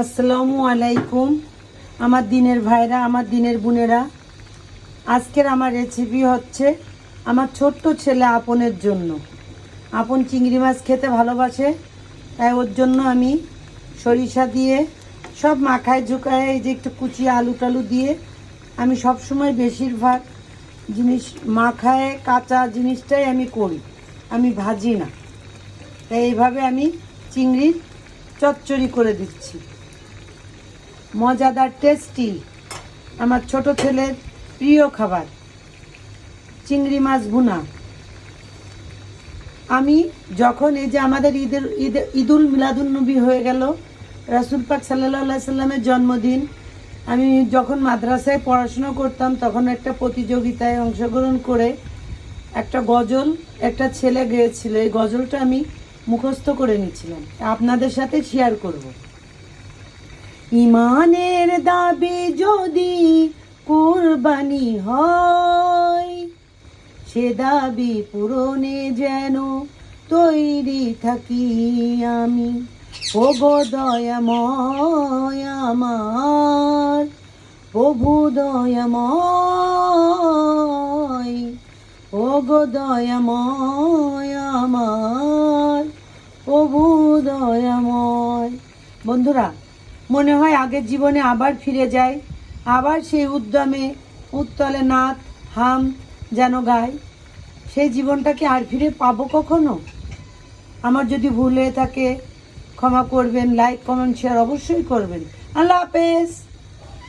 আসসালামু আলাইকুম আমার দিনের ভাইরা, আমার দিনের বোনেরা। আজকের আমার রেসিপি হচ্ছে আমার ছোট্ট ছেলে আপনের জন্য। আপন চিংড়ি মাছ খেতে ভালোবাসে, তাই ওর জন্য আমি সরিষা দিয়ে সব মাখায় ঝুঁকায়, এই যে একটু কুচি আলু টালু দিয়ে আমি সবসময় বেশিরভাগ জিনিস মাখায় কাঁচা জিনিসটাই আমি করি, আমি ভাজি না। তাই এইভাবে আমি চিংড়ির চচ্চড়ি করে দিচ্ছি, মজাদার টেস্টি আমার ছোট ছেলের প্রিয় খাবার চিংড়ি মাছ ভুনা। আমি যখন এই যে আমাদের ঈদুল মিলাদুন্নবী হয়ে গেল, রাসূল পাক সাল্লাল্লাহু সাল্লামের জন্মদিন, আমি যখন মাদ্রাসায় পড়াশোনা করতাম তখন একটা প্রতিযোগিতায় অংশগ্রহণ করে একটা গজল একটা ছেলে গেয়েছিল। এই গজলটা আমি মুখস্থ করে নিয়েছিলাম, আপনাদের সাথে শেয়ার করব। ইমানের দাবি যদি কুরবানি হয়, সে দাবি পূরণে যেন তৈরি থাকি আমি। ও গো দয়াময় আমার, প্রভু দয়াময়, ও গো দয়াময় আমার, প্রভু দয়াময়। বন্ধুরা, মনে হয় আগের জীবনে আবার ফিরে যায়, আবার সেই উদ্যমে উত্তলে নাথ হাম যেন গায়। সেই জীবনটাকে আর ফিরে পাবো কখনো? আমার যদি ভুল হয়ে থাকে ক্ষমা করবেন, লাইক কমেন্ট শেয়ার অবশ্যই করবেন। আল্লাহ হাফেজ।